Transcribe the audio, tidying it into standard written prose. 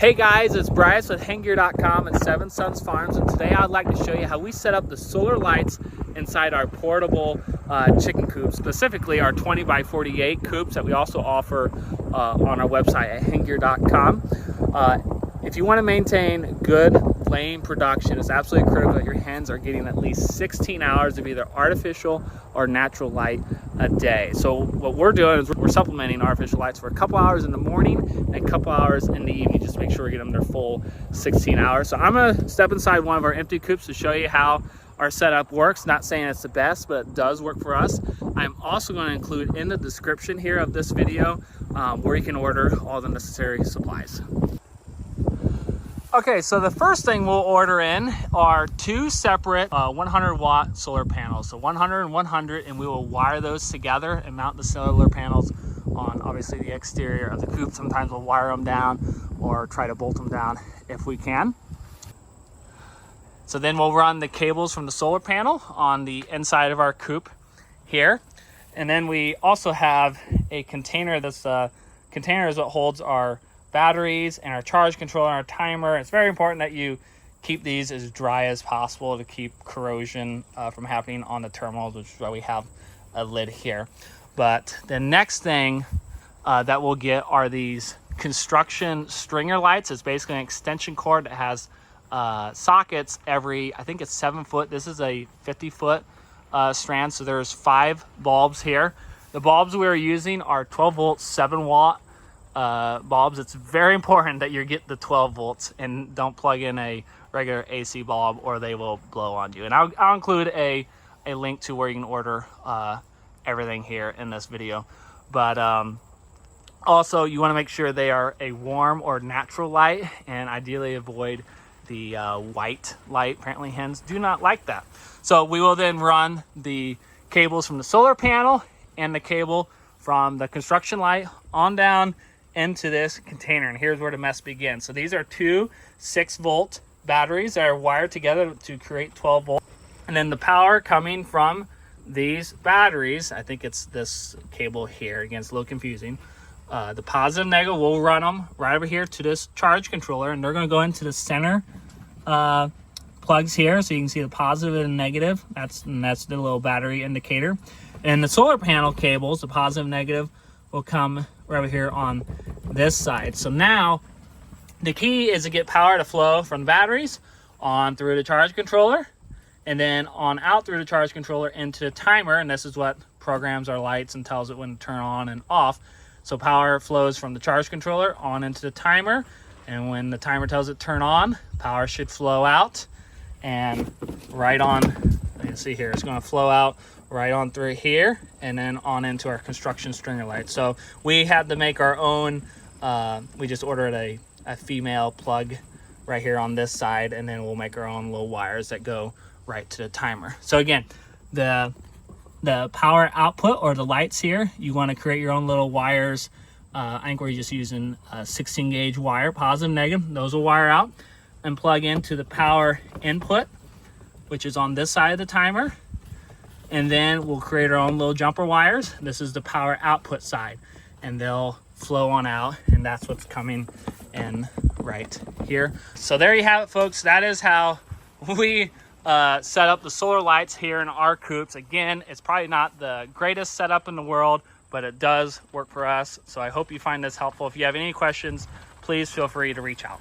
Hey guys, it's Bryce with hanggear.com and Seven Sons Farms, and today I'd like to show you how we set up the solar lights inside our portable chicken coops, specifically our 20 by 48 coops that we also offer on our website at hanggear.com. If you want to maintain good laying production, it's absolutely critical that your hens are getting at least 16 hours of either artificial or natural light a day. So what we're doing is we're supplementing artificial lights for a couple hours in the morning and a couple hours in the evening, just to make sure we get them their full 16 hours. So I'm gonna step inside one of our empty coops to show you how our setup works. Not saying it's the best, but it does work for us. I'm also going to include in the description here of this video where you can order all the necessary supplies. Okay, so the first thing we'll order in are two separate 100-watt solar panels. So 100 and 100, and we will wire those together and mount the solar panels on obviously the exterior of the coop. Sometimes we'll wire them down or try to bolt them down if we can. So then we'll run the cables from the solar panel on the inside of our coop here. And then we also have a container. This container is what holds our batteries and our charge controller and our timer. It's very important that you keep these as dry as possible to keep corrosion from happening on the terminals, which is why we have a lid here. But the next thing that we'll get are these construction stringer lights. It's basically an extension cord that has sockets every, I think it's 7 foot. This is a 50-foot strand, so there's 5 bulbs here. The bulbs we are using are 12 volt 7-watt bulbs. It's very important that you get the 12 volts and don't plug in a regular AC bulb or they will blow on you. And I'll include a link to where you can order everything here in this video. But also you want to make sure they are a warm or natural light, and ideally avoid the white light. Apparently hens do not like that. So we will then run the cables from the solar panel and the cable from the construction light on down into this container, and here's where the mess begins. So these are two 6-volt batteries that are wired together to create 12 volt, and then the power coming from these batteries, I think it's this cable here, again it's a little confusing, the positive negative, we'll run them right over here to this charge controller, and they're going to go into the center plugs here, so you can see the positive and negative. That's the little battery indicator. And the solar panel cables, the positive and negative, will come right over here on this side. So now the key is to get power to flow from the batteries on through the charge controller, and then on out through the charge controller into the timer, and this is what programs our lights and tells it when to turn on and off. So power flows from the charge controller on into the timer, and when the timer tells it turn on, power should flow out and right on. You can see here it's going to flow out right on through here and then on into our construction stringer light. So we had to make our own, we just ordered a female plug right here on this side, and then we'll make our own little wires that go right to the timer. So again, the power output or the lights here, you want to create your own little wires. I think we're just using a 16 gauge wire, positive, negative. Those will wire out and plug into the power input, which is on this side of the timer. And then we'll create our own little jumper wires. This is the power output side, and they'll flow on out, and that's what's coming in right here. So there you have it, folks. That is how we set up the solar lights here in our coops. Again, it's probably not the greatest setup in the world, but it does work for us. So I hope you find this helpful. If you have any questions, please feel free to reach out.